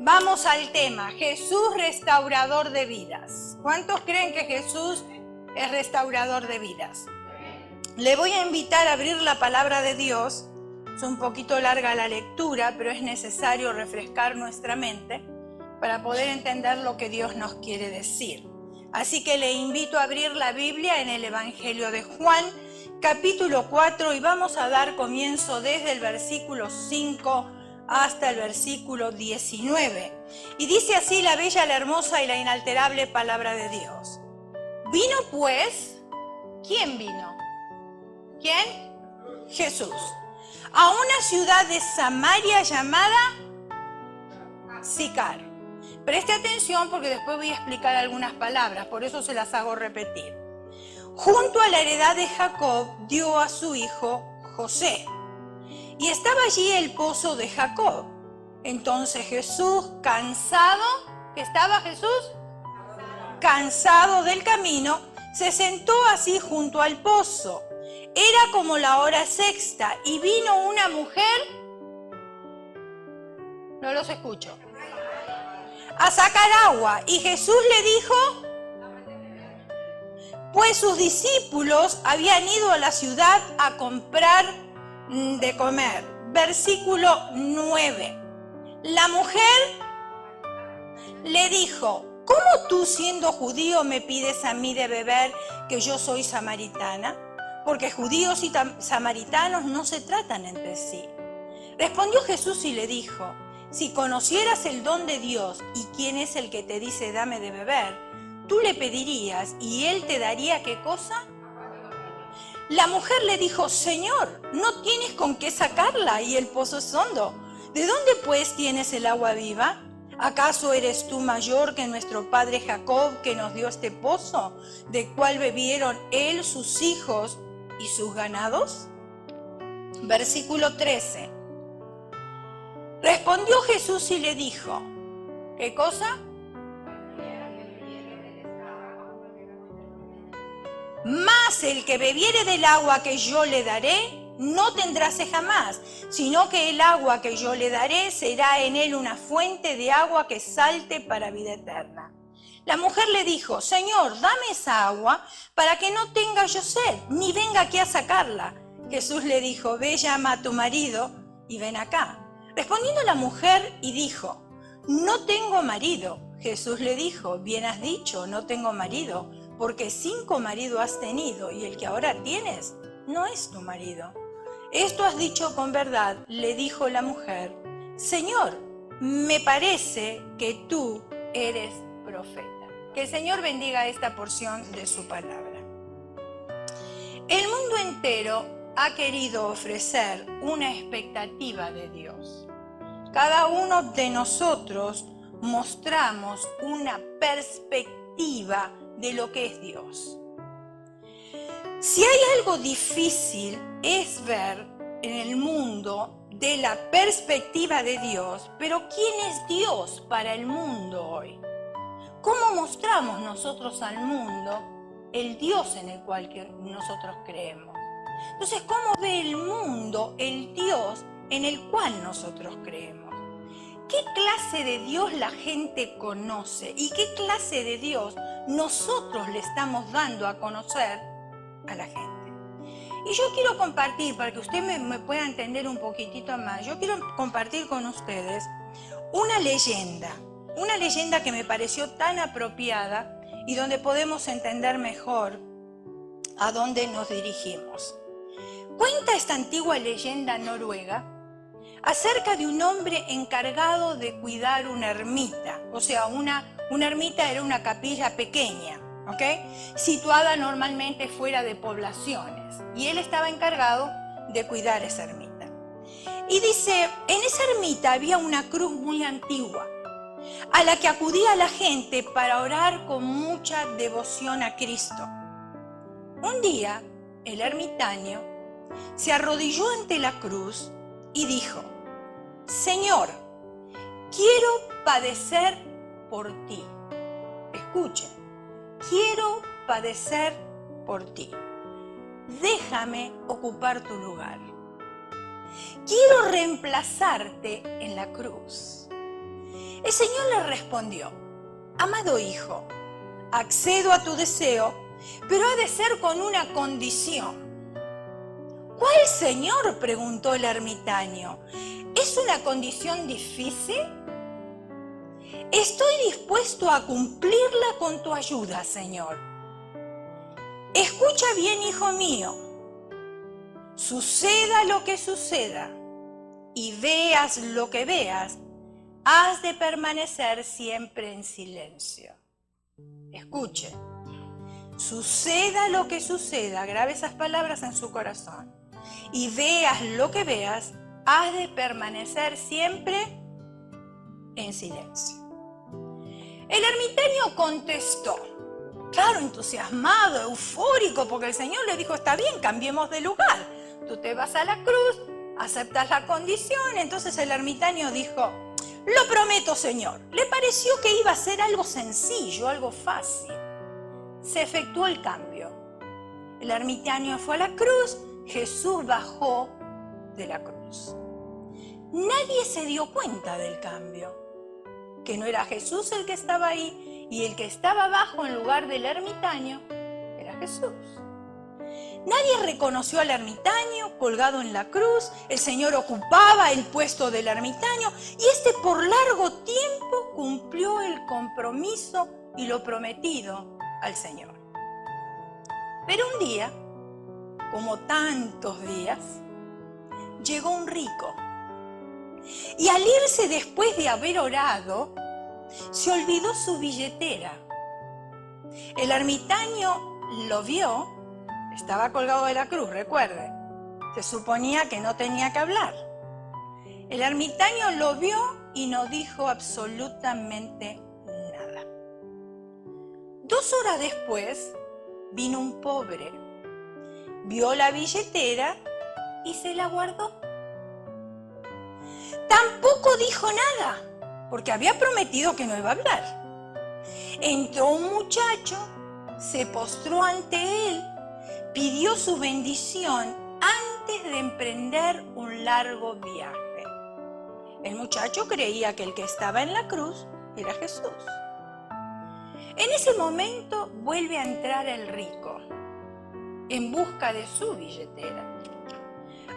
Vamos al tema, Jesús restaurador de vidas. ¿Cuántos creen que Jesús es restaurador de vidas? Le voy a invitar a abrir la palabra de Dios. Es un poquito larga la lectura, pero es necesario refrescar nuestra mente para poder entender lo que Dios nos quiere decir. Así que le invito a abrir la Biblia en el Evangelio de Juan, capítulo 4, y vamos a dar comienzo desde el versículo 5 hasta el versículo 19. Y dice así la bella, la hermosa y la inalterable palabra de Dios. Vino pues, ¿quién vino? ¿Quién? Jesús. A una ciudad de Samaria llamada Sicar. Preste atención porque después voy a explicar algunas palabras, por eso se las hago repetir. Junto a la heredad de Jacob dio a su hijo José. Y estaba allí el pozo de Jacob. Entonces Jesús, cansado, ¿qué estaba Jesús? Cansado del camino, se sentó así junto al pozo. Era como la hora sexta y vino una mujer, no los escucho, a sacar agua. Y Jesús le dijo, pues sus discípulos habían ido a la ciudad a comprar de comer. Versículo 9. La mujer le dijo, ¿cómo tú siendo judío me pides a mí de beber que yo soy samaritana? Porque judíos y samaritanos no se tratan entre sí. Respondió Jesús y le dijo, si conocieras el don de Dios y quién es el que te dice dame de beber, tú le pedirías y él te daría ¿qué cosa? La mujer le dijo, Señor, no tienes con qué sacarla y el pozo es hondo. ¿De dónde pues tienes el agua viva? ¿Acaso eres tú mayor que nuestro padre Jacob que nos dio este pozo, de cual bebieron él, sus hijos y sus ganados? Versículo 13. Respondió Jesús y le dijo, ¿qué cosa? Mas el que bebiere del agua que yo le daré, no tendrá sed jamás, sino que el agua que yo le daré será en él una fuente de agua que salte para vida eterna. La mujer le dijo, Señor, dame esa agua para que no tenga yo sed, ni venga aquí a sacarla. Jesús le dijo, ve, llama a tu marido y ven acá. Respondiendo la mujer y dijo, no tengo marido. Jesús le dijo, bien has dicho, no tengo marido, porque 5 maridos has tenido y el que ahora tienes no es tu marido. Esto has dicho con verdad, le dijo la mujer. Señor, me parece que tú eres profeta. Que el Señor bendiga esta porción de su palabra. El mundo entero ha querido ofrecer una expectativa de Dios. Cada uno de nosotros mostramos una perspectiva de lo que es Dios. Si hay algo difícil es ver en el mundo de la perspectiva de Dios, pero ¿quién es Dios para el mundo hoy? ¿Cómo mostramos nosotros al mundo el Dios en el cual nosotros creemos? Entonces, ¿cómo ve el mundo el Dios en el cual nosotros creemos? ¿Qué clase de Dios la gente conoce y qué clase de Dios nosotros le estamos dando a conocer a la gente? Y yo quiero compartir, para que usted me pueda entender un poquitito más, yo quiero compartir con ustedes una leyenda que me pareció tan apropiada y donde podemos entender mejor a dónde nos dirigimos. Cuenta esta antigua leyenda noruega acerca de un hombre encargado de cuidar una ermita. O sea, una ermita era una capilla pequeña, ¿ok? Situada normalmente fuera de poblaciones. Y él estaba encargado de cuidar esa ermita. Y dice, en esa ermita había una cruz muy antigua, a la que acudía la gente para orar con mucha devoción a Cristo. Un día, el ermitaño se arrodilló ante la cruz y dijo, Señor, quiero padecer por ti. Escuchen, quiero padecer por ti. Déjame ocupar tu lugar. Quiero reemplazarte en la cruz. El Señor le respondió: amado hijo, accedo a tu deseo, pero ha de ser con una condición. ¿Cuál, Señor?, preguntó el ermitaño. ¿Es una condición difícil? Estoy dispuesto a cumplirla con tu ayuda, Señor. Escucha bien, hijo mío. Suceda lo que suceda y veas lo que veas, has de permanecer siempre en silencio. Escuche. Suceda lo que suceda, grabe esas palabras en su corazón. Y veas lo que veas, has de permanecer siempre en silencio. El ermitaño contestó, claro, entusiasmado, eufórico, porque el Señor le dijo: está bien, cambiemos de lugar. Tú te vas a la cruz, aceptas la condición. Entonces el ermitaño dijo: lo prometo, Señor. Le pareció que iba a ser algo sencillo, algo fácil. Se efectuó el cambio. El ermitaño fue a la cruz, Jesús bajó de la cruz. Nadie se dio cuenta del cambio, que no era Jesús el que estaba ahí, y el que estaba abajo en lugar del ermitaño era Jesús. Nadie reconoció al ermitaño colgado en la cruz. El Señor ocupaba el puesto del ermitaño y este por largo tiempo cumplió el compromiso y lo prometido al Señor. Pero un día, como tantos días, llegó un rico y al irse después de haber orado, se olvidó su billetera. El ermitaño lo vio, estaba colgado de la cruz, recuerde, se suponía que no tenía que hablar. El ermitaño lo vio y no dijo absolutamente nada. 2 horas después vino un pobre, vio la billetera y se la guardó. Tampoco dijo nada, porque había prometido que no iba a hablar. Entró un muchacho, se postró ante él, pidió su bendición antes de emprender un largo viaje. El muchacho creía que el que estaba en la cruz era Jesús. En ese momento vuelve a entrar el rico en busca de su billetera.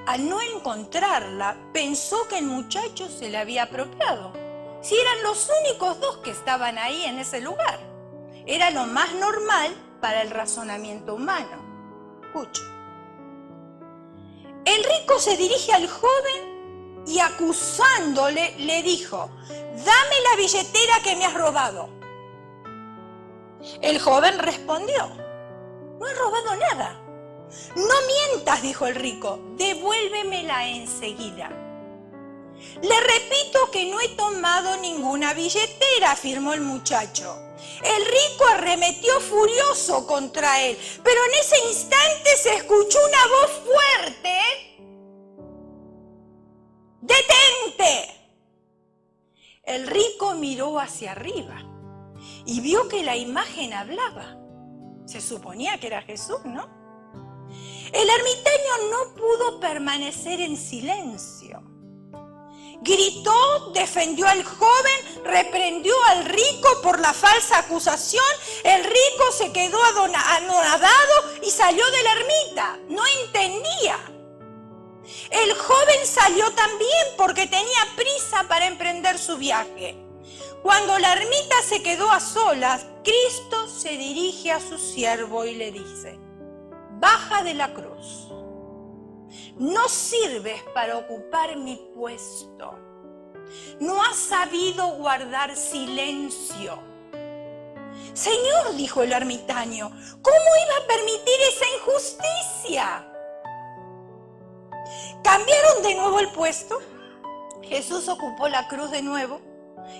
Al no encontrarla, pensó que el muchacho se la había apropiado. Si eran los únicos 2 que estaban ahí en ese lugar. Era lo más normal para el razonamiento humano. Escuche. El rico se dirige al joven y acusándole le dijo: dame la billetera que me has robado. El joven respondió: no he robado nada. No mientas, dijo el rico, devuélvemela enseguida. Le repito que no he tomado ninguna billetera, afirmó el muchacho. El rico arremetió furioso contra él, pero en ese instante se escuchó una voz fuerte: ¡detente! El rico miró hacia arriba y vio que la imagen hablaba. Se suponía que era Jesús, ¿no? El ermitaño no pudo permanecer en silencio. Gritó, defendió al joven, reprendió al rico por la falsa acusación. El rico se quedó anonadado y salió de la ermita. No entendía. El joven salió también porque tenía prisa para emprender su viaje. Cuando la ermita se quedó a solas, Cristo se dirige a su siervo y le dice: baja de la cruz. No sirves para ocupar mi puesto. No has sabido guardar silencio. Señor, dijo el ermitaño, ¿cómo iba a permitir esa injusticia? Cambiaron de nuevo el puesto. Jesús ocupó la cruz de nuevo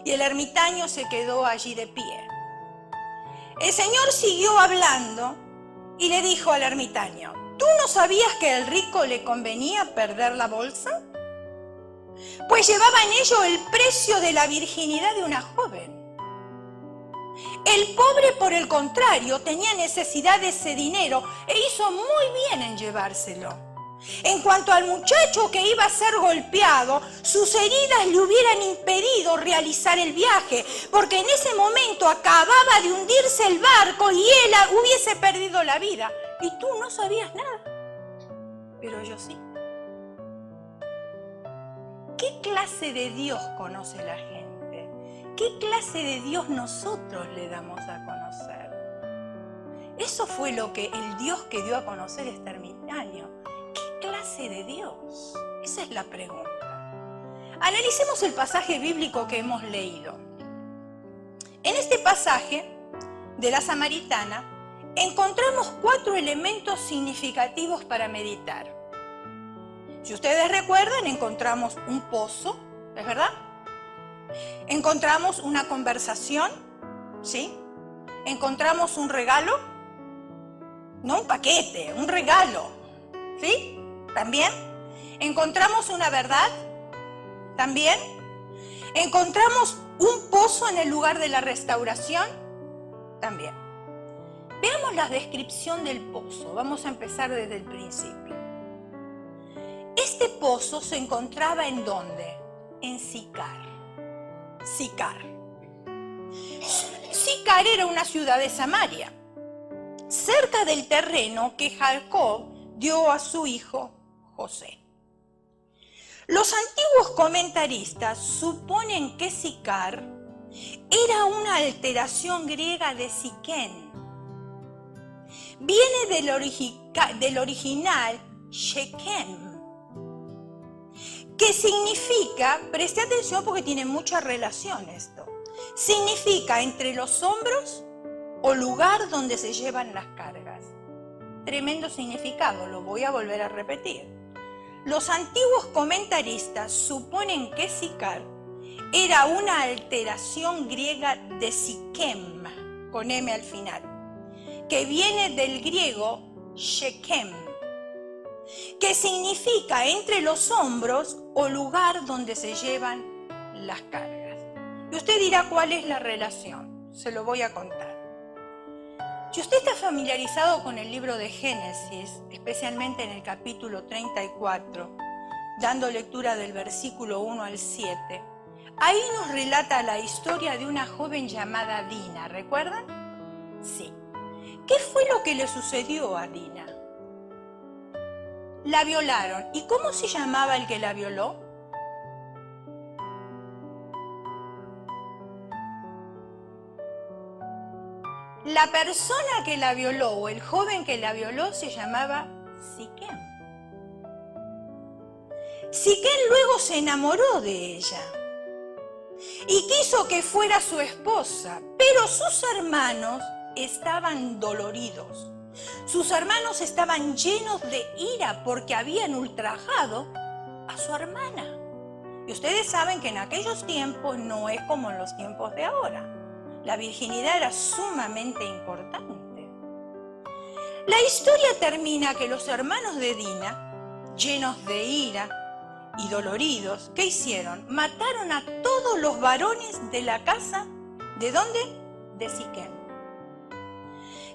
y el ermitaño se quedó allí de pie. El Señor siguió hablando y le dijo al ermitaño: ¿tú no sabías que al rico le convenía perder la bolsa? Pues llevaba en ello el precio de la virginidad de una joven. El pobre, por el contrario, tenía necesidad de ese dinero e hizo muy bien en llevárselo. En cuanto al muchacho que iba a ser golpeado, sus heridas le hubieran impedido realizar el viaje, porque en ese momento acababa de hundirse el barco y él hubiese perdido la vida. Y tú no sabías nada, pero yo sí. ¿Qué clase de Dios conoce la gente? ¿Qué clase de Dios nosotros le damos a conocer? Eso fue lo que el Dios que dio a conocer este ermitaño. ¿Qué clase de Dios? Esa es la pregunta. Analicemos el pasaje bíblico que hemos leído. En este pasaje de la Samaritana encontramos 4 elementos significativos para meditar. Si ustedes recuerdan, encontramos un pozo, ¿es verdad? Encontramos una conversación, ¿sí? Encontramos un regalo, no un paquete, un regalo, ¿sí? También. Encontramos una verdad, también. Encontramos un pozo en el lugar de la restauración, también. Veamos la descripción del pozo. Vamos a empezar desde el principio. Este pozo se encontraba ¿en dónde? En Sicar. Sicar. Sicar era una ciudad de Samaria, cerca del terreno que Jacob dio a su hijo José. Los antiguos comentaristas suponen que Sicar era una alteración griega de Siquén. Viene del original Shechem, que significa, preste atención porque tiene mucha relación esto, significa entre los hombros o lugar donde se llevan las cargas. Tremendo significado, lo voy a volver a repetir. Los antiguos comentaristas suponen que Sicar era una alteración griega de Siquem, con M al final, que viene del griego Shechem, que significa entre los hombros o lugar donde se llevan las cargas. Y usted dirá cuál es la relación, se lo voy a contar. Si usted está familiarizado con el libro de Génesis, especialmente en el capítulo 34, dando lectura del versículo 1 al 7, ahí nos relata la historia de una joven llamada Dina, ¿recuerdan? Sí. ¿Qué fue lo que le sucedió a Dina? La violaron. ¿Y cómo se llamaba el que la violó? La persona que la violó o el joven que la violó se llamaba Siquem. Siquem luego se enamoró de ella y quiso que fuera su esposa, pero sus hermanos estaban doloridos. Sus hermanos estaban llenos de ira porque habían ultrajado a su hermana. Y ustedes saben que en aquellos tiempos no es como en los tiempos de ahora. La virginidad era sumamente importante. La historia termina que los hermanos de Dina, llenos de ira y doloridos, ¿qué hicieron? Mataron a todos los varones de la casa, ¿de dónde? De Siquem.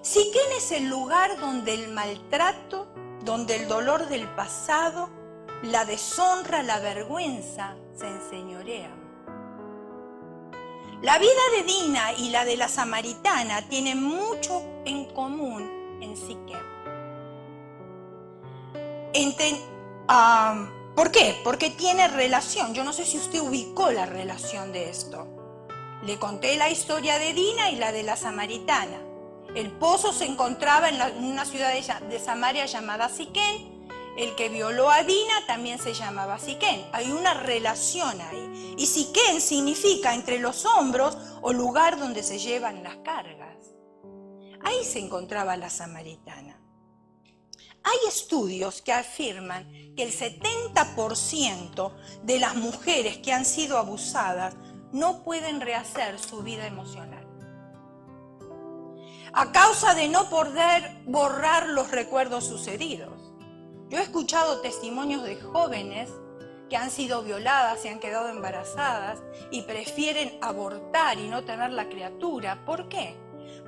Siquem es el lugar donde el maltrato, donde el dolor del pasado, la deshonra, la vergüenza se enseñorean. La vida de Dina y la de la samaritana tienen mucho en común en Siquem. ¿Por qué? Porque tiene relación. Yo no sé si usted ubicó la relación de esto. Le conté la historia de Dina y la de la samaritana. El pozo se encontraba en una ciudad de Samaria llamada Siquem. El que violó a Dina también se llamaba Siquem. Hay una relación ahí. Y Siquem significa entre los hombros o lugar donde se llevan las cargas. Ahí se encontraba la samaritana. Hay estudios que afirman que el 70% de las mujeres que han sido abusadas no pueden rehacer su vida emocional, a causa de no poder borrar los recuerdos sucedidos. Yo he escuchado testimonios de jóvenes que han sido violadas, se han quedado embarazadas y prefieren abortar y no tener la criatura. ¿Por qué?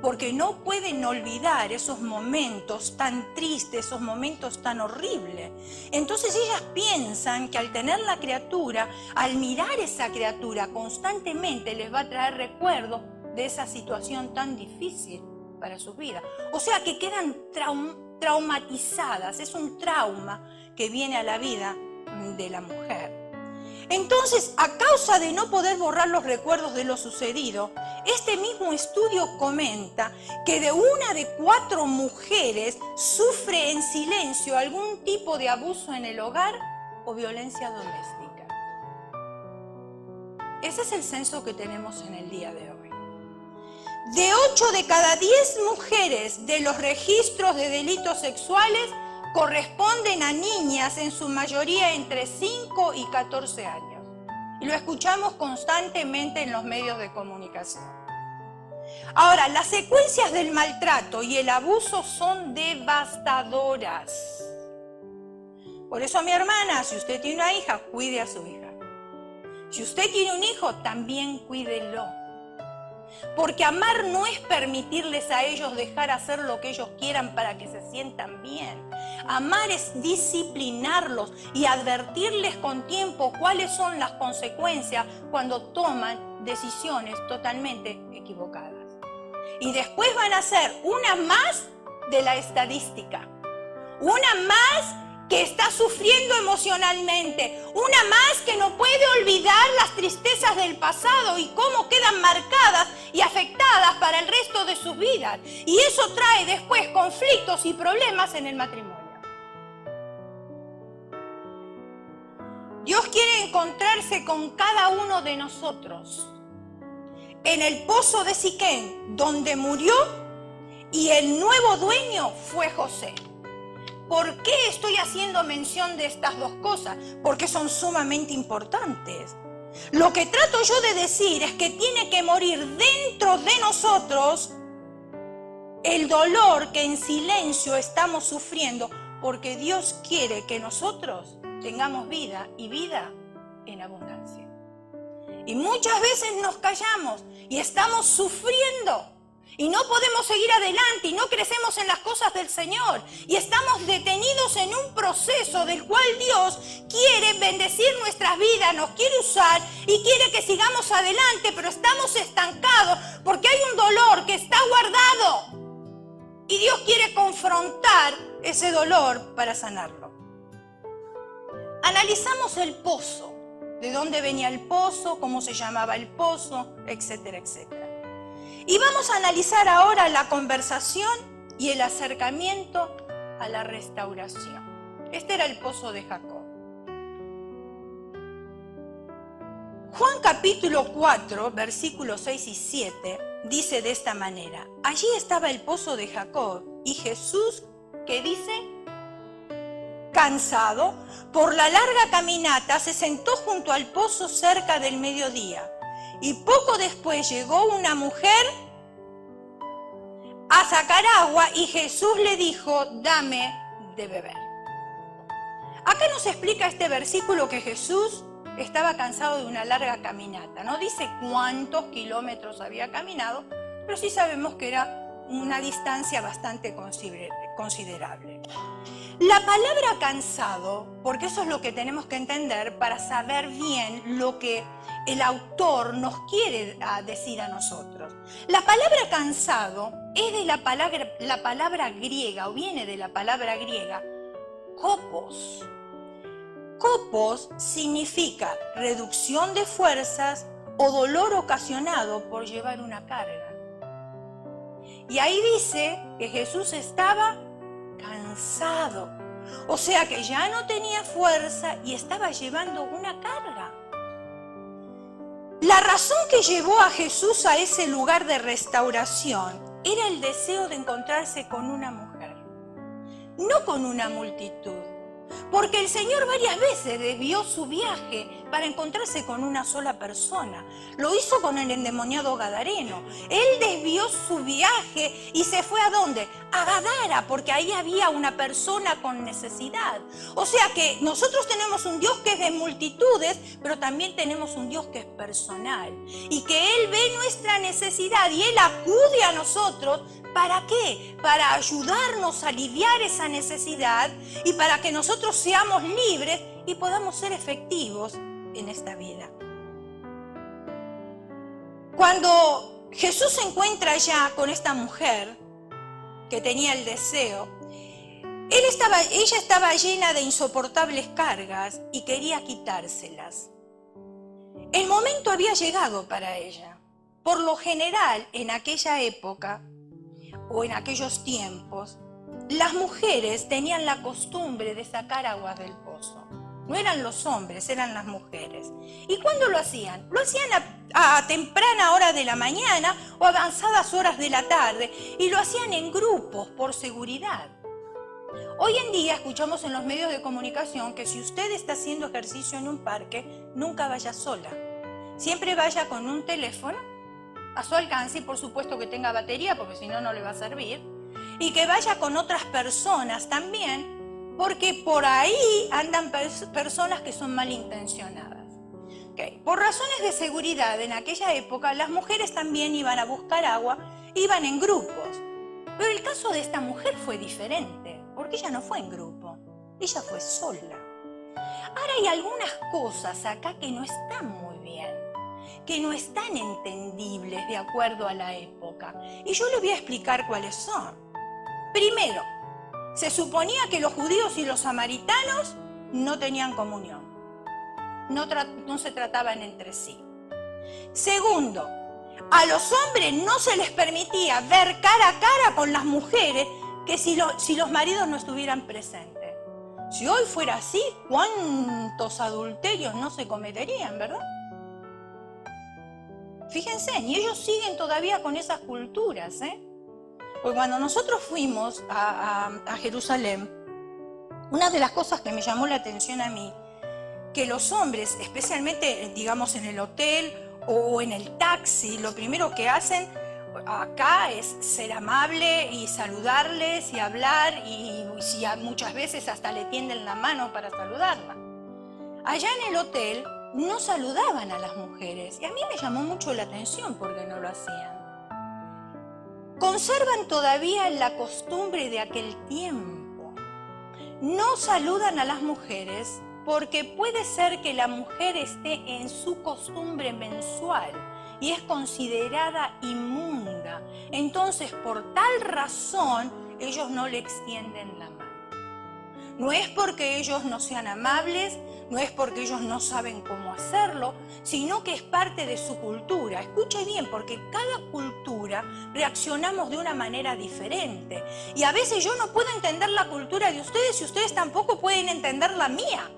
porque no pueden olvidar esos momentos tan tristes, esos momentos tan horribles. Entonces ellas piensan que al tener la criatura, al mirar esa criatura constantemente les va a traer recuerdos de esa situación tan difícil para sus vidas. O sea que quedan traumatizadas, es un trauma que viene a la vida de la mujer. Entonces, a causa de no poder borrar los recuerdos de lo sucedido, este mismo estudio comenta que de 1 de 4 mujeres sufre en silencio algún tipo de abuso en el hogar o violencia doméstica. Ese es el censo que tenemos en el día de hoy. De 8 de cada 10 mujeres de los registros de delitos sexuales corresponden a niñas, en su mayoría entre 5 y 14 años. Y lo escuchamos constantemente en los medios de comunicación. Ahora, las secuencias del maltrato y el abuso son devastadoras. Por eso, mi hermana, si usted tiene una hija, cuide a su hija. Si usted tiene un hijo, también cuídelo. Porque amar no es permitirles a ellos dejar hacer lo que ellos quieran para que se sientan bien. Amar es disciplinarlos y advertirles con tiempo cuáles son las consecuencias cuando toman decisiones totalmente equivocadas. Y después van a ser una más de la estadística. Una más que está sufriendo emocionalmente, una más que no puede olvidar las tristezas del pasado y cómo quedan marcadas y afectadas para el resto de sus vidas. Y eso trae después conflictos y problemas en el matrimonio. Dios quiere encontrarse con cada uno de nosotros en el pozo de Siquén, donde murió, y el nuevo dueño fue José. ¿Por qué estoy haciendo mención de estas dos cosas? Porque son sumamente importantes. Lo que trato yo de decir es que tiene que morir dentro de nosotros el dolor que en silencio estamos sufriendo, porque Dios quiere que nosotros tengamos vida y vida en abundancia. Y muchas veces nos callamos y estamos sufriendo. Y no podemos seguir adelante y no crecemos en las cosas del Señor. Y estamos detenidos en un proceso del cual Dios quiere bendecir nuestras vidas, nos quiere usar y quiere que sigamos adelante, pero estamos estancados porque hay un dolor que está guardado. Y Dios quiere confrontar ese dolor para sanarlo. Analizamos el pozo, de dónde venía el pozo, cómo se llamaba el pozo, etcétera, etcétera. Y vamos a analizar ahora la conversación y el acercamiento a la restauración. Este era el pozo de Jacob. Juan capítulo 4, versículos 6 y 7, dice de esta manera: allí estaba el pozo de Jacob, y Jesús, ¿qué dice? Cansado por la larga caminata, se sentó junto al pozo cerca del mediodía. Y poco después llegó una mujer a sacar agua y Jesús le dijo: dame de beber. Acá nos explica este versículo que Jesús estaba cansado de una larga caminata. No dice cuántos kilómetros había caminado, pero sí sabemos que era una distancia bastante considerable. La palabra cansado, porque eso es lo que tenemos que entender para saber bien lo que el autor nos quiere decir a nosotros. La palabra cansado es de la palabra griega, o viene de la palabra griega, kopos. Kopos significa reducción de fuerzas o dolor ocasionado por llevar una carga. Y ahí dice que Jesús estaba cansado, o sea que ya no tenía fuerza y estaba llevando una carga. La razón que llevó a Jesús a ese lugar de restauración era el deseo de encontrarse con una mujer, no con una multitud, porque el Señor varias veces desvió su viaje para encontrarse con una sola persona. Lo hizo con el endemoniado gadareno. Él desvió su viaje y se fue ¿a dónde? a Gadara, porque ahí había una persona con necesidad. O sea que nosotros tenemos un Dios que es de multitudes, pero también tenemos un Dios que es personal. Y que Él ve nuestra necesidad y Él acude a nosotros. ¿Para qué? Para ayudarnos a aliviar esa necesidad y para que nosotros seamos libres y podamos ser efectivos en esta vida. Cuando Jesús se encuentra ya con esta mujer que tenía el deseo, ella estaba llena de insoportables cargas y quería quitárselas. El momento había llegado para ella. Por lo general, en aquella época o en aquellos tiempos, las mujeres tenían la costumbre de sacar aguas del pozo. No eran los hombres, eran las mujeres. ¿Y cuándo lo hacían? Lo hacían a temprana hora de la mañana o avanzadas horas de la tarde, y lo hacían en grupos por seguridad. Hoy en día escuchamos en los medios de comunicación que si usted está haciendo ejercicio en un parque, nunca vaya sola. Siempre vaya con un teléfono a su alcance y por supuesto que tenga batería, porque si no, no le va a servir. Y que vaya con otras personas también, porque por ahí andan personas que son malintencionadas. Okay. Por razones de seguridad, en aquella época, las mujeres también iban a buscar agua, iban en grupos. Pero el caso de esta mujer fue diferente, porque ella no fue en grupo, ella fue sola. Ahora hay algunas cosas acá que no están muy bien, que no están entendibles de acuerdo a la época. Y yo le voy a explicar cuáles son. Primero, se suponía que los judíos y los samaritanos no tenían comunión. No se trataban entre sí. Segundo, a los hombres no se les permitía ver cara a cara con las mujeres que si los maridos no estuvieran presentes. Si hoy fuera así, ¿cuántos adulterios no se cometerían, verdad? Fíjense, y ellos siguen todavía con esas culturas, ¿eh? Porque cuando nosotros fuimos a Jerusalén, una de las cosas que me llamó la atención a mí, que los hombres, especialmente, digamos, en el hotel o en el taxi, lo primero que hacen acá es ser amable y saludarles y hablar, y muchas veces hasta le tienden la mano para saludarla. Allá en el hotel no saludaban a las mujeres y a mí me llamó mucho la atención porque no lo hacían. Conservan todavía la costumbre de aquel tiempo. No saludan a las mujeres porque puede ser que la mujer esté en su costumbre mensual y es considerada inmunda. Entonces, por tal razón, ellos no le extienden la mano. No es porque ellos no sean amables, no es porque ellos no saben cómo hacerlo, sino que es parte de su cultura. Escuche bien, porque cada cultura reaccionamos de una manera diferente. Y a veces yo no puedo entender la cultura de ustedes y ustedes tampoco pueden entender la mía.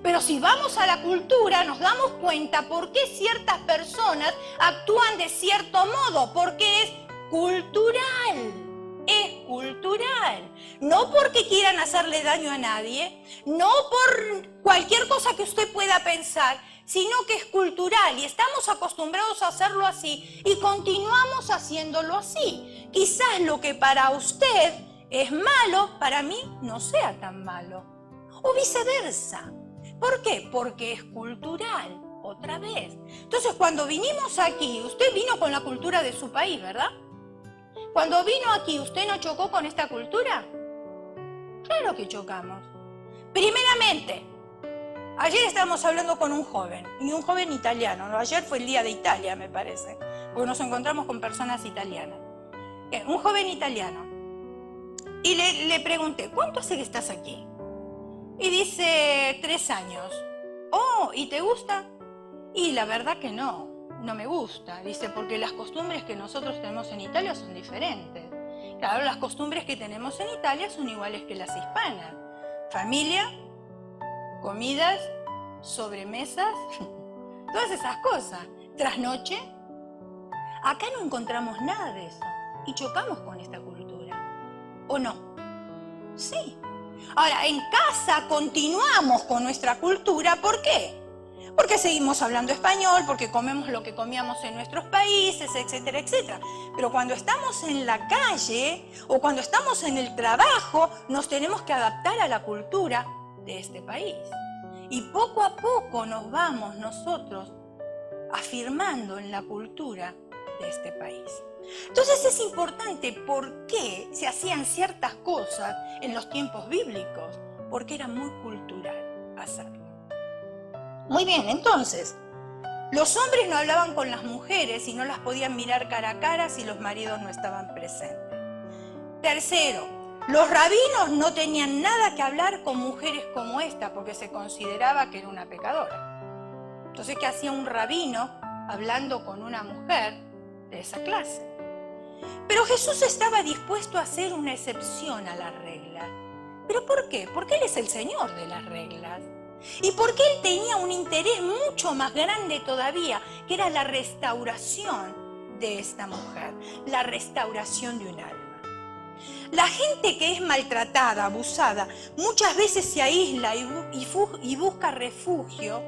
Pero si vamos a la cultura nos damos cuenta por qué ciertas personas actúan de cierto modo, porque es cultural. Es cultural, no porque quieran hacerle daño a nadie, no por cualquier cosa que usted pueda pensar, sino que es cultural y estamos acostumbrados a hacerlo así y continuamos haciéndolo así. Quizás lo que para usted es malo, para mí no sea tan malo, o viceversa. ¿Por qué? Porque es cultural, otra vez. Entonces, cuando vinimos aquí, usted vino con la cultura de su país, ¿verdad? Cuando vino aquí, ¿usted no chocó con esta cultura? Claro que chocamos. Primeramente, ayer estábamos hablando con un joven, y un joven italiano, ¿no? Ayer fue el día de Italia, me parece, porque nos encontramos con personas italianas. Un joven italiano. Y le pregunté, ¿cuánto hace que estás aquí? Y dice, 3 años. Oh, ¿y te gusta? Y la verdad que no. No me gusta, dice, porque las costumbres que nosotros tenemos en Italia son diferentes. Claro, las costumbres que tenemos en Italia son iguales que las hispanas. Familia, comidas, sobremesas, todas esas cosas. Trasnoche. Acá no encontramos nada de eso y chocamos con esta cultura. ¿O no? Sí. Ahora, en casa continuamos con nuestra cultura, ¿por qué? porque seguimos hablando español, porque comemos lo que comíamos en nuestros países, etcétera, etcétera. Pero cuando estamos en la calle o cuando estamos en el trabajo, nos tenemos que adaptar a la cultura de este país. Y poco a poco nos vamos nosotros afirmando en la cultura de este país. Entonces es importante por qué se hacían ciertas cosas en los tiempos bíblicos, porque era muy cultural hacerlo. Muy bien, entonces, los hombres no hablaban con las mujeres y no las podían mirar cara a cara si los maridos no estaban presentes. Tercero, los rabinos no tenían nada que hablar con mujeres como esta porque se consideraba que era una pecadora. Entonces, ¿qué hacía un rabino hablando con una mujer de esa clase? Pero Jesús estaba dispuesto a hacer una excepción a la regla. ¿Pero por qué? Porque Él es el Señor de las reglas. Y porque Él tenía un interés mucho más grande todavía, que era la restauración de esta mujer, la restauración de un alma. La gente que es maltratada, abusada, muchas veces se aísla y busca refugio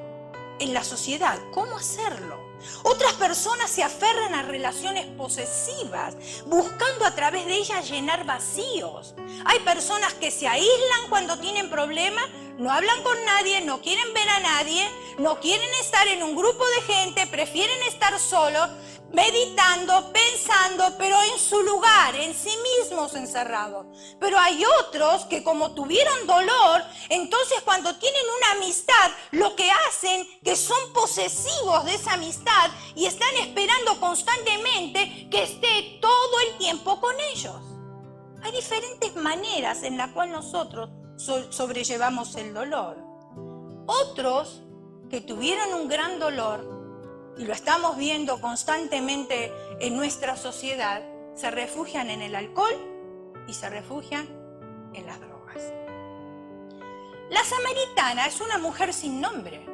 en la sociedad. ¿Cómo hacerlo? Otras personas se aferran a relaciones posesivas, buscando a través de ellas llenar vacíos. Hay personas que se aíslan cuando tienen problemas, no hablan con nadie, no quieren ver a nadie, no quieren estar en un grupo de gente, prefieren estar solos, meditando, pensando, pero en su lugar, en sí mismos encerrados. Pero hay otros que como tuvieron dolor, entonces cuando tienen una amistad, lo que hacen que son posesivos de esa amistad y están esperando constantemente que esté todo el tiempo con ellos. Hay diferentes maneras en las cuales nosotros sobrellevamos el dolor. Otros que tuvieron un gran dolor, y lo estamos viendo constantemente en nuestra sociedad, se refugian en el alcohol y se refugian en las drogas. La samaritana es una mujer sin nombre.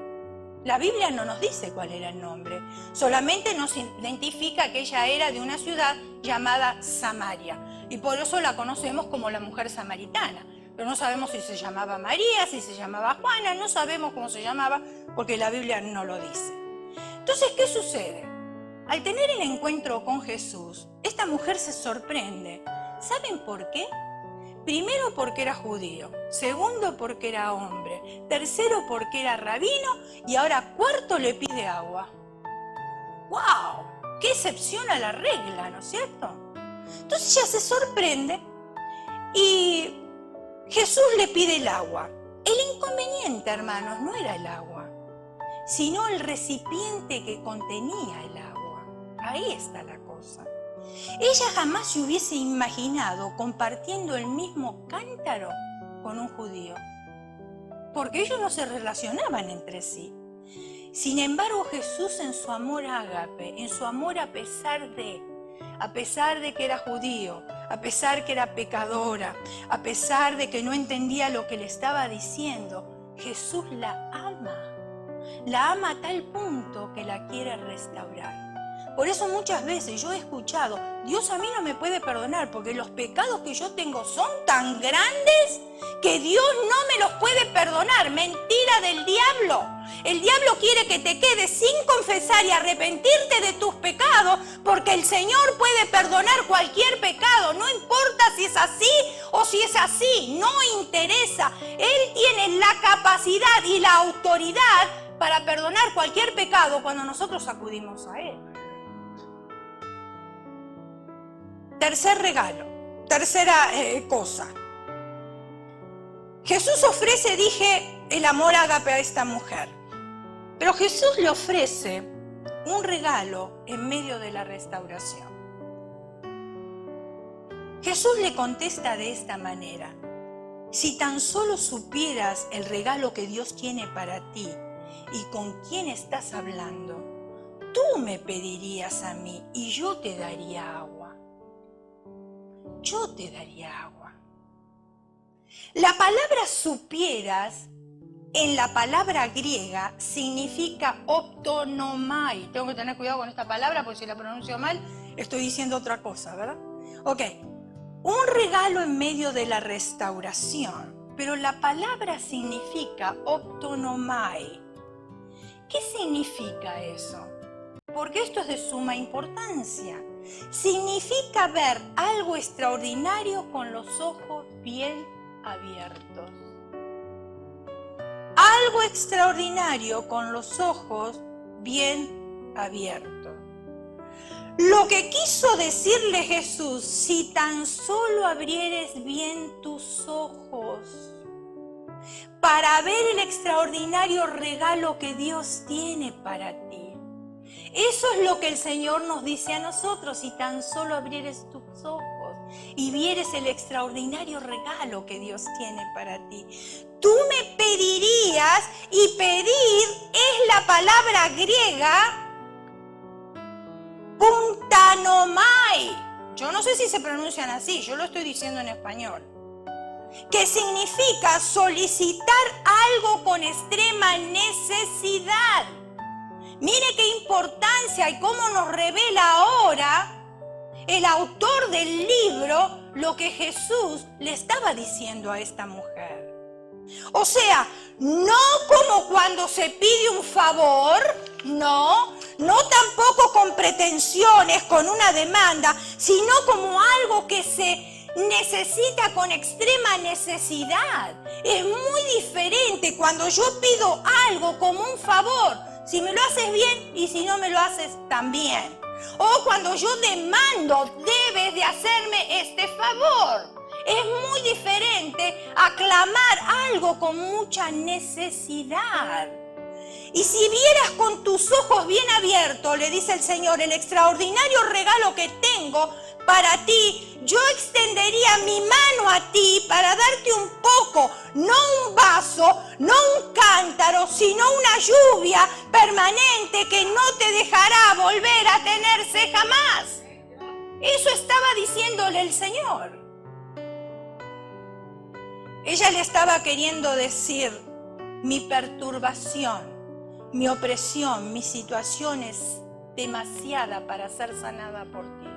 La Biblia no nos dice cuál era el nombre, solamente nos identifica que ella era de una ciudad llamada Samaria, y por eso la conocemos como la mujer samaritana. Pero no sabemos si se llamaba María, si se llamaba Juana, no sabemos cómo se llamaba porque la Biblia no lo dice. Entonces, ¿qué sucede? Al tener el encuentro con Jesús, esta mujer se sorprende. ¿Saben por qué? Primero, porque era judío. Segundo, porque era hombre. Tercero, porque era rabino. Y ahora, cuarto, le pide agua. ¡Wow! ¡Qué excepción a la regla!, ¿no es cierto? Entonces ella se sorprende y Jesús le pide el agua. El inconveniente, hermanos, no era el agua, sino el recipiente que contenía el agua. Ahí está la cosa. Ella jamás se hubiese imaginado compartiendo el mismo cántaro con un judío, porque ellos no se relacionaban entre sí. Sin embargo, Jesús, en su amor ágape, en su amor a pesar de que era judío, a pesar que era pecadora, a pesar de que no entendía lo que le estaba diciendo, Jesús la ama a tal punto que la quiere restaurar. Por eso muchas veces yo he escuchado, Dios a mí no me puede perdonar porque los pecados que yo tengo son tan grandes que Dios no me los puede perdonar. Mentira del diablo. El diablo quiere que te quedes sin confesar y arrepentirte de tus pecados, porque el Señor puede perdonar cualquier pecado, no importa si es así o si es así, no interesa. Él tiene la capacidad y la autoridad para perdonar cualquier pecado cuando nosotros acudimos a Él. Tercer regalo, tercera cosa. Jesús ofrece, dije, el amor ágape a esta mujer. Pero Jesús le ofrece un regalo en medio de la restauración. Jesús le contesta de esta manera: si tan solo supieras el regalo que Dios tiene para ti y con quién estás hablando, tú me pedirías a mí y yo te daría agua. Yo te daría agua. La palabra supieras en la palabra griega significa optonomai. Tengo que tener cuidado con esta palabra porque si la pronuncio mal estoy diciendo otra cosa, ¿verdad? Ok, un regalo en medio de la restauración, pero la palabra significa optonomai. ¿Qué significa eso? Porque esto es de suma importancia. Significa ver algo extraordinario con los ojos bien abiertos. Algo extraordinario con los ojos bien abiertos. Lo que quiso decirle Jesús: si tan solo abrieres bien tus ojos para ver el extraordinario regalo que Dios tiene para ti. Eso es lo que el Señor nos dice a nosotros: si tan solo abrieres tus ojos y vieres el extraordinario regalo que Dios tiene para ti. Tú me pedirías, y pedir es la palabra griega puntanomai. Yo no sé si se pronuncian así, yo lo estoy diciendo en español. Que significa solicitar algo con extrema necesidad. Mire qué importancia y cómo nos revela ahora el autor del libro lo que Jesús le estaba diciendo a esta mujer. O sea, no como cuando se pide un favor, no tampoco con pretensiones, con una demanda, sino como algo que se necesita con extrema necesidad. Es muy diferente cuando yo pido algo como un favor, si me lo haces bien y si no me lo haces también. O cuando yo demando: debes de hacerme este favor. Es muy diferente a clamar algo con mucha necesidad. Y si vieras con tus ojos bien abiertos, le dice el Señor, el extraordinario regalo que tengo para ti, yo extendería mi mano a ti para darte un poco, no un vaso, no un cántaro, sino una lluvia permanente que no te dejará volver a tenerse jamás. Eso estaba diciéndole el Señor. Ella le estaba queriendo decir: mi perturbación, mi opresión, mi situación es demasiada para ser sanada por ti.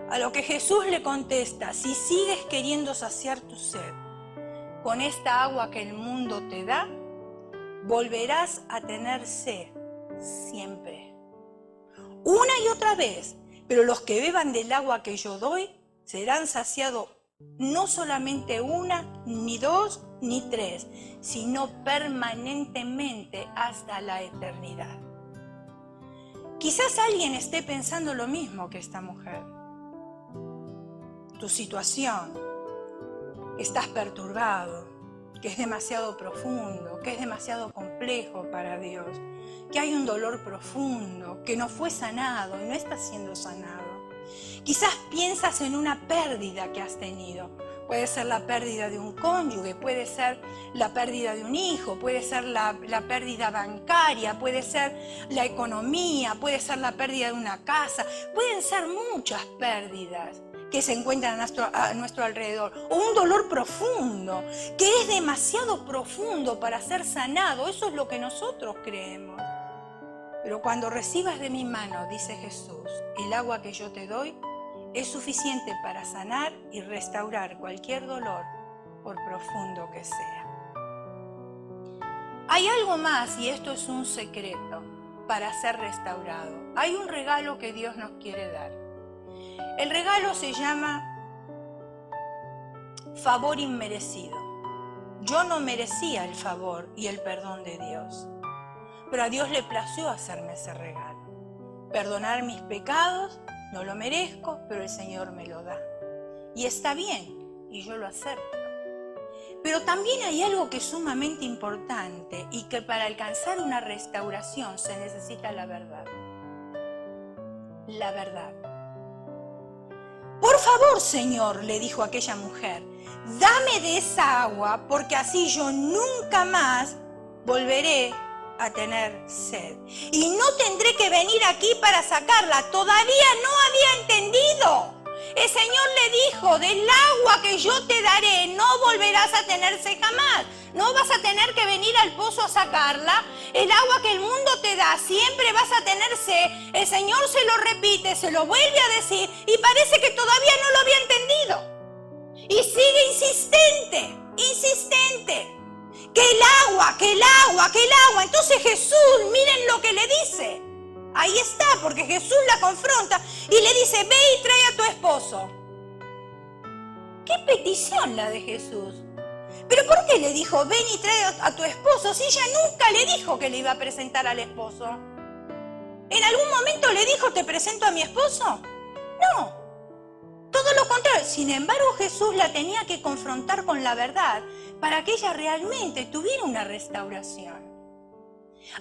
A lo que Jesús le contesta: si sigues queriendo saciar tu sed con esta agua que el mundo te da, volverás a tener sed siempre. Una y otra vez, pero los que beban del agua que yo doy serán saciados no solamente una, ni dos, ni tres, sino permanentemente hasta la eternidad. Quizás alguien esté pensando lo mismo que esta mujer. Tu situación, estás perturbado, que es demasiado profundo, que es demasiado complejo para Dios, que hay un dolor profundo, que no fue sanado y no está siendo sanado. Quizás piensas en una pérdida que has tenido. Puede ser la pérdida de un cónyuge, puede ser la pérdida de un hijo, puede ser la pérdida bancaria, puede ser la economía, puede ser la pérdida de una casa. Pueden ser muchas pérdidas que se encuentran a nuestro alrededor. O un dolor profundo, que es demasiado profundo para ser sanado. Eso es lo que nosotros creemos. Pero cuando recibas de mi mano, dice Jesús, el agua que yo te doy es suficiente para sanar y restaurar cualquier dolor, por profundo que sea. Hay algo más, y esto es un secreto para ser restaurado. Hay un regalo que Dios nos quiere dar. El regalo se llama favor inmerecido. Yo no merecía el favor y el perdón de Dios, pero a Dios le plació hacerme ese regalo. Perdonar mis pecados, no lo merezco, pero el Señor me lo da. Y está bien, y yo lo acepto. Pero también hay algo que es sumamente importante y que para alcanzar una restauración se necesita la verdad. La verdad. Por favor, Señor, le dijo aquella mujer, dame de esa agua porque así yo nunca más volveré a tener sed. Y no tendré que venir aquí para sacarla. Todavía no había entendido. El Señor le dijo, del agua que yo te daré no volverás a tener sed jamás. No vas a tener que venir al pozo a sacarla. El agua que el mundo te da, siempre vas a tener sed. El Señor se lo repite, se lo vuelve a decir y parece que todavía no lo había entendido. Y sigue insistente, insistente. Que el agua, que el agua, que el agua. Entonces Jesús, miren lo que le dice. Ahí está, porque Jesús la confronta y le dice, ve y trae a tu esposo. ¿Qué petición la de Jesús? ¿Pero por qué le dijo, ven y trae a tu esposo, si ella nunca le dijo que le iba a presentar al esposo? ¿En algún momento le dijo, te presento a mi esposo? No, todo lo contrario. Sin embargo, Jesús la tenía que confrontar con la verdad para que ella realmente tuviera una restauración.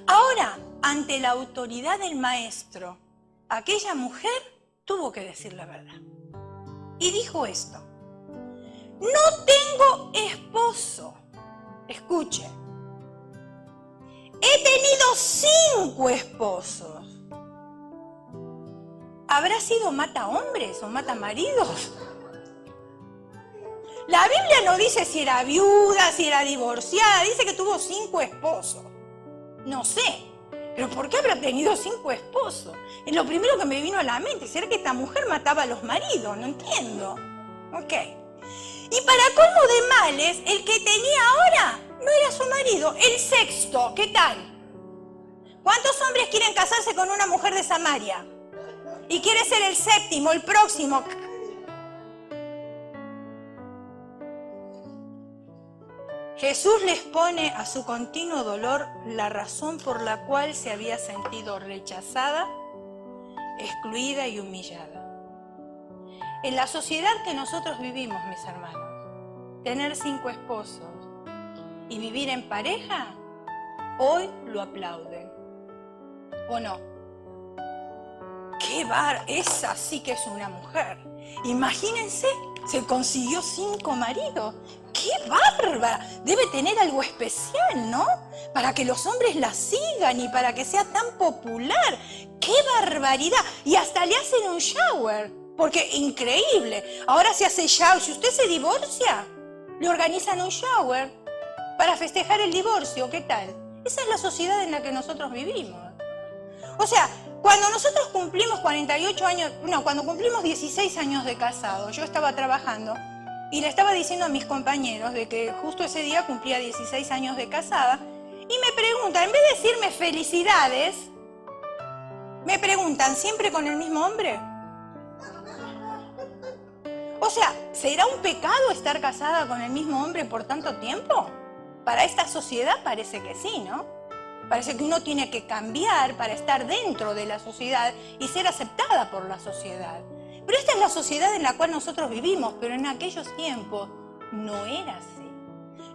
Ahora, ante la autoridad del maestro, aquella mujer tuvo que decir la verdad. Y dijo esto, no tengo esposo. Escuche, he tenido 5 esposos. ¿Habrá sido mata hombres o mata maridos? La Biblia no dice si era viuda, si era divorciada, dice que tuvo 5 esposos. No sé, pero ¿por qué habrá tenido 5 esposos? Es lo primero que me vino a la mente. ¿Será que esta mujer mataba a los maridos? No entiendo. Ok. Y para colmo de males, el que tenía ahora no era su marido, el 6º. ¿Qué tal? ¿Cuántos hombres quieren casarse con una mujer de Samaria? Y quiere ser el 7º, el próximo. Jesús les pone a su continuo dolor la razón por la cual se había sentido rechazada, excluida y humillada. En la sociedad que nosotros vivimos, mis hermanos, tener 5 esposos y vivir en pareja, hoy lo aplauden. ¿O no? ¡Qué bar! Esa sí que es una mujer. Imagínense, se consiguió 5 maridos. ¡Qué bárbara! Debe tener algo especial, ¿no? Para que los hombres la sigan y para que sea tan popular. ¡Qué barbaridad! Y hasta le hacen un shower. Porque increíble. Ahora se hace shower. Si usted se divorcia, le organizan un shower para festejar el divorcio. ¿Qué tal? Esa es la sociedad en la que nosotros vivimos. O sea, cuando nosotros cumplimos 48 años, no, cuando cumplimos 16 años de casado, yo estaba trabajando y le estaba diciendo a mis compañeros de que justo ese día cumplía 16 años de casada y me preguntan, en vez de decirme felicidades, me preguntan, ¿siempre con el mismo hombre? O sea, ¿será un pecado estar casada con el mismo hombre por tanto tiempo? Para esta sociedad parece que sí, ¿no? Parece que uno tiene que cambiar para estar dentro de la sociedad y ser aceptada por la sociedad. Pero esta es la sociedad en la cual nosotros vivimos, pero en aquellos tiempos no era así.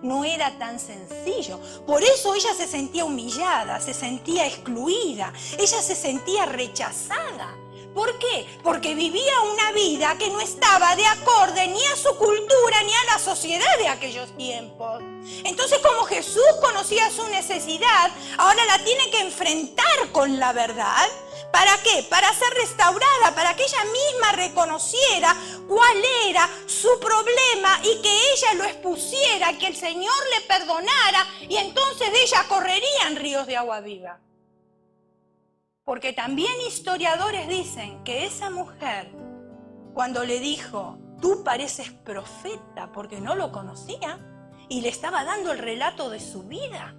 No era tan sencillo. Por eso ella se sentía humillada, se sentía excluida, ella se sentía rechazada. ¿Por qué? Porque vivía una vida que no estaba de acorde ni a su cultura ni a la sociedad de aquellos tiempos. Entonces, como Jesús conocía su necesidad, ahora la tiene que enfrentar con la verdad. ¿Para qué? Para ser restaurada, para que ella misma reconociera cuál era su problema y que ella lo expusiera, que el Señor le perdonara y entonces ella correría en ríos de agua viva. Porque también historiadores dicen que esa mujer, cuando le dijo, tú pareces profeta, porque no lo conocía, y le estaba dando el relato de su vida.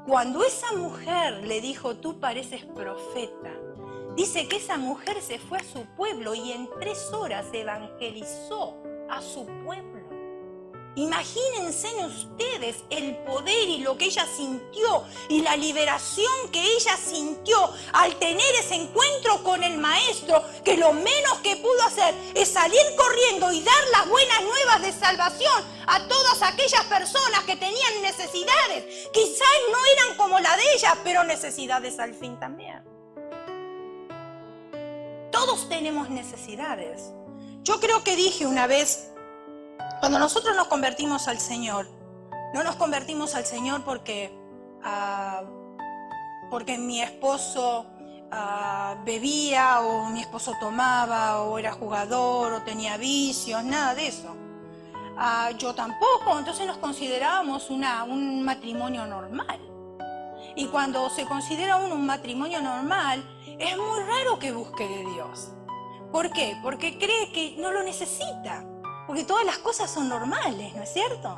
Cuando esa mujer le dijo, tú pareces profeta, dice que esa mujer se fue a su pueblo y en 3 horas evangelizó a su pueblo. Imagínense ustedes el poder y lo que ella sintió y la liberación que ella sintió al tener ese encuentro con el maestro, que lo menos que pudo hacer es salir corriendo y dar las buenas nuevas de salvación a todas aquellas personas que tenían necesidades. Quizás no eran como la de ella, pero necesidades al fin también. Todos tenemos necesidades. Yo creo que dije una vez, cuando nosotros nos convertimos al Señor, no nos convertimos al Señor porque mi esposo bebía o mi esposo tomaba o era jugador o tenía vicios, nada de eso. Yo tampoco, entonces nos considerábamos un matrimonio normal. Y cuando se considera un matrimonio normal, es muy raro que busque de Dios. ¿Por qué? Porque cree que no lo necesita. Porque todas las cosas son normales, ¿no es cierto?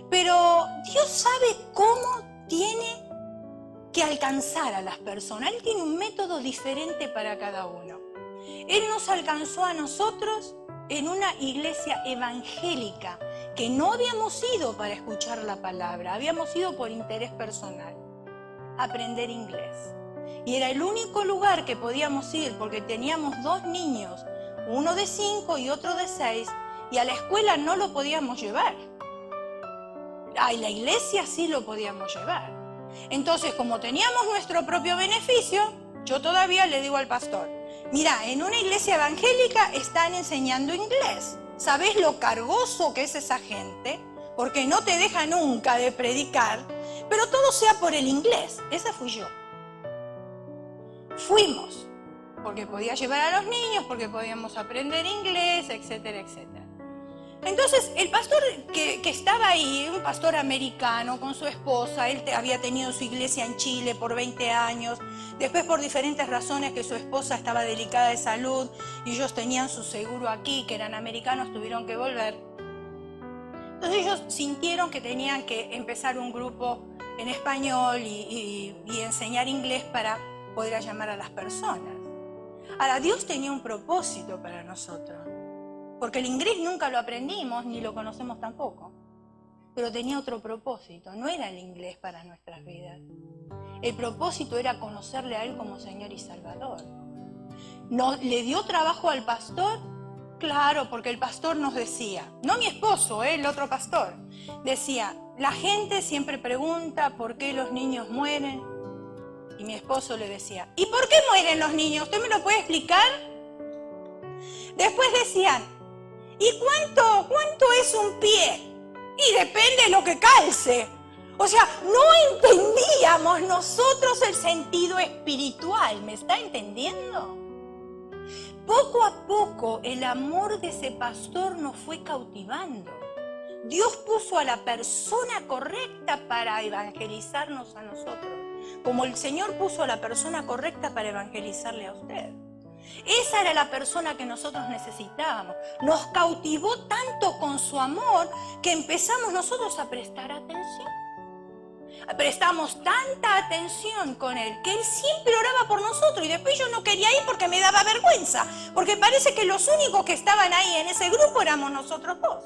Pero Dios sabe cómo tiene que alcanzar a las personas. Él tiene un método diferente para cada uno. Él nos alcanzó a nosotros en una iglesia evangélica que no habíamos ido para escuchar la palabra, habíamos ido por interés personal, aprender inglés. Y era el único lugar que podíamos ir porque teníamos 2 niños, uno de 5 y otro de 6, y a la escuela no lo podíamos llevar. A la iglesia sí lo podíamos llevar. Entonces, como teníamos nuestro propio beneficio, yo todavía le digo al pastor, mira, en una iglesia evangélica están enseñando inglés. ¿Sabés lo cargoso que es esa gente? Porque no te deja nunca de predicar, pero todo sea por el inglés. Esa fui yo. Fuimos, porque podía llevar a los niños, porque podíamos aprender inglés, etcétera, etcétera. Entonces, el pastor que estaba ahí, un pastor americano con su esposa, él había tenido su iglesia en Chile por 20 años, después por diferentes razones que su esposa estaba delicada de salud y ellos tenían su seguro aquí, que eran americanos, tuvieron que volver. Entonces ellos sintieron que tenían que empezar un grupo en español y enseñar inglés para poder llamar a las personas. Ahora, Dios tenía un propósito para nosotros. Porque el inglés nunca lo aprendimos, ni lo conocemos tampoco. Pero tenía otro propósito, no era el inglés para nuestras vidas. El propósito era conocerle a Él como Señor y Salvador. ¿Le dio trabajo al pastor? Claro, porque el pastor nos decía, no mi esposo, el otro pastor, decía, la gente siempre pregunta por qué los niños mueren. Y mi esposo le decía, ¿y por qué mueren los niños? ¿Usted me lo puede explicar? Después decían, ¿y cuánto es un pie? Y depende de lo que calce. O sea, no entendíamos nosotros el sentido espiritual. ¿Me está entendiendo? Poco a poco el amor de ese pastor nos fue cautivando. Dios puso a la persona correcta para evangelizarnos a nosotros, como el Señor puso a la persona correcta para evangelizarle a usted. Esa era la persona que nosotros necesitábamos. Nos cautivó tanto con su amor que empezamos nosotros a prestar atención. Prestamos tanta atención con Él que Él siempre oraba por nosotros y después yo no quería ir porque me daba vergüenza, porque parece que los únicos que estaban ahí en ese grupo éramos nosotros 2.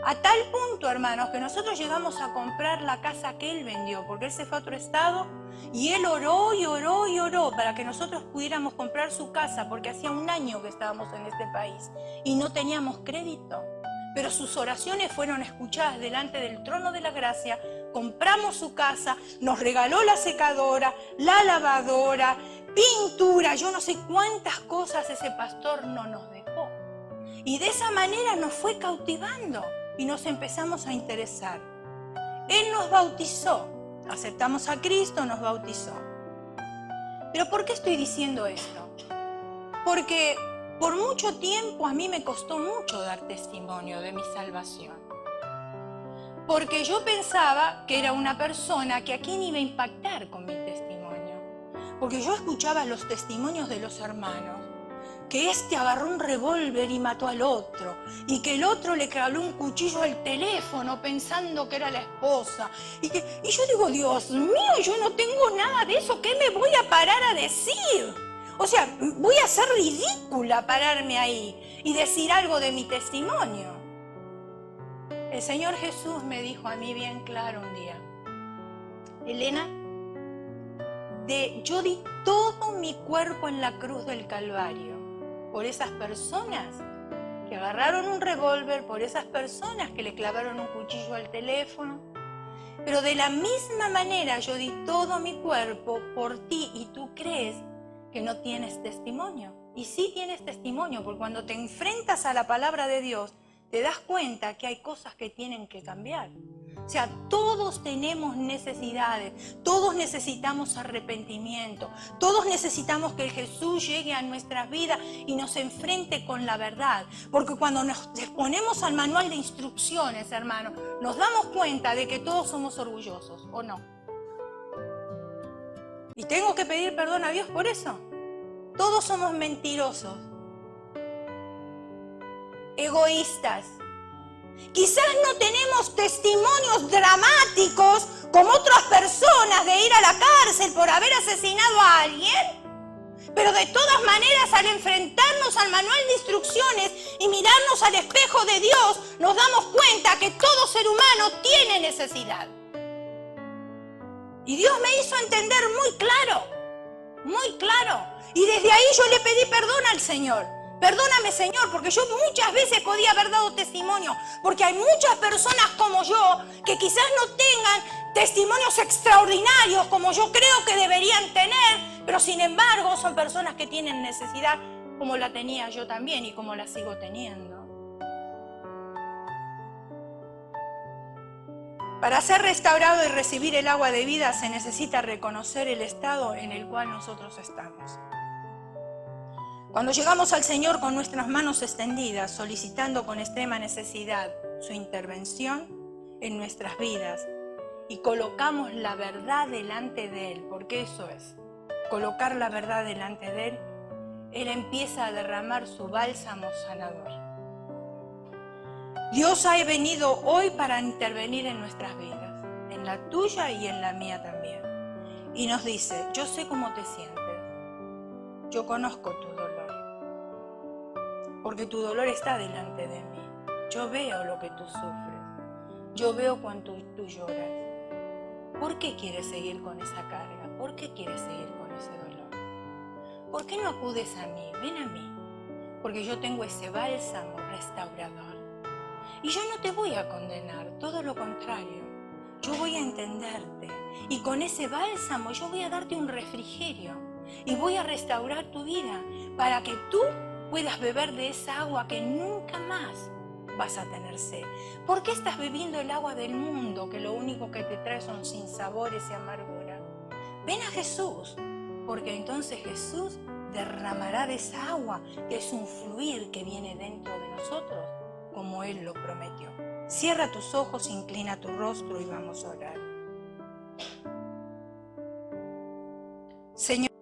A tal punto, hermanos, que nosotros llegamos a comprar la casa que Él vendió, porque Él se fue a otro estado y Él oró y oró y oró para que nosotros pudiéramos comprar su casa, porque hacía 1 año que estábamos en este país y no teníamos crédito. Pero sus oraciones fueron escuchadas delante del trono de la gracia, compramos su casa, nos regaló la secadora, la lavadora, pintura, yo no sé cuántas cosas ese pastor no nos dejó. Y de esa manera nos fue cautivando. Y nos empezamos a interesar. Él nos bautizó, aceptamos a Cristo, nos bautizó. ¿Pero por qué estoy diciendo esto? Porque por mucho tiempo a mí me costó mucho dar testimonio de mi salvación. Porque yo pensaba que era una persona que a quién iba a impactar con mi testimonio. Porque yo escuchaba los testimonios de los hermanos. Que este agarró un revólver y mató al otro, y que el otro le clavó un cuchillo al teléfono pensando que era la esposa. Y yo digo, Dios mío, yo no tengo nada de eso, ¿qué me voy a parar a decir? O sea, voy a ser ridícula pararme ahí y decir algo de mi testimonio. El Señor Jesús me dijo a mí bien claro un día, Elena, yo di todo mi cuerpo en la cruz del Calvario. Por esas personas que agarraron un revólver, por esas personas que le clavaron un cuchillo al teléfono. Pero de la misma manera yo di todo mi cuerpo por ti y tú crees que no tienes testimonio. Y sí tienes testimonio, porque cuando te enfrentas a la palabra de Dios, te das cuenta que hay cosas que tienen que cambiar. O sea, todos tenemos necesidades, todos necesitamos arrepentimiento, todos necesitamos que Jesús llegue a nuestras vidas y nos enfrente con la verdad. Porque cuando nos exponemos al manual de instrucciones, hermano, nos damos cuenta de que todos somos orgullosos, ¿o no? Y tengo que pedir perdón a Dios por eso. Todos somos mentirosos, egoístas, Quizás no tenemos testimonios dramáticos como otras personas de ir a la cárcel por haber asesinado a alguien, pero de todas maneras, al enfrentarnos al manual de instrucciones y mirarnos al espejo de Dios, nos damos cuenta que todo ser humano tiene necesidad. Y Dios me hizo entender muy claro. Y desde ahí yo le pedí perdón al Señor. Perdóname, Señor, porque yo muchas veces podía haber dado testimonio, porque hay muchas personas como yo que quizás no tengan testimonios extraordinarios como yo creo que deberían tener, pero sin embargo son personas que tienen necesidad como la tenía yo también y como la sigo teniendo. Para ser restaurado y recibir el agua de vida se necesita reconocer el estado en el cual nosotros estamos. Cuando llegamos al Señor con nuestras manos extendidas, solicitando con extrema necesidad su intervención en nuestras vidas y colocamos la verdad delante de Él, porque eso es, colocar la verdad delante de Él, Él empieza a derramar su bálsamo sanador. Dios ha venido hoy para intervenir en nuestras vidas, en la tuya y en la mía también. Y nos dice, yo sé cómo te sientes, yo conozco tu dolor. Porque tu dolor está delante de mí. Yo veo lo que tú sufres. Yo veo cuánto tú lloras. ¿Por qué quieres seguir con esa carga? ¿Por qué quieres seguir con ese dolor? ¿Por qué no acudes a mí? Ven a mí. Porque yo tengo ese bálsamo restaurador. Y yo no te voy a condenar, todo lo contrario. Yo voy a entenderte. Y con ese bálsamo yo voy a darte un refrigerio. Y voy a restaurar tu vida para que tú puedas beber de esa agua que nunca más vas a tener sed. ¿Por qué estás bebiendo el agua del mundo que lo único que te trae son sinsabores y amargura? Ven a Jesús, porque entonces Jesús derramará de esa agua que es un fluir que viene dentro de nosotros, como Él lo prometió. Cierra tus ojos, inclina tu rostro y vamos a orar. Señor,